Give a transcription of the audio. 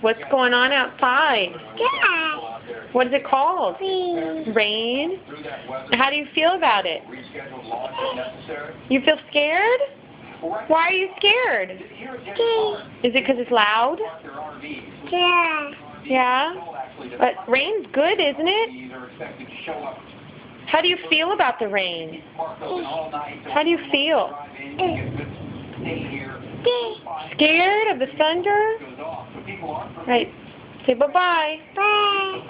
What's going on outside? Yeah. What is it called? Rain. How do you feel about it? You feel scared? Why are you scared? Is it because it's loud? Yeah. Yeah? But rain's good, isn't it? How do you feel about the rain? How do you feel? Scared of the thunder? Right. Say bye-bye. Bye.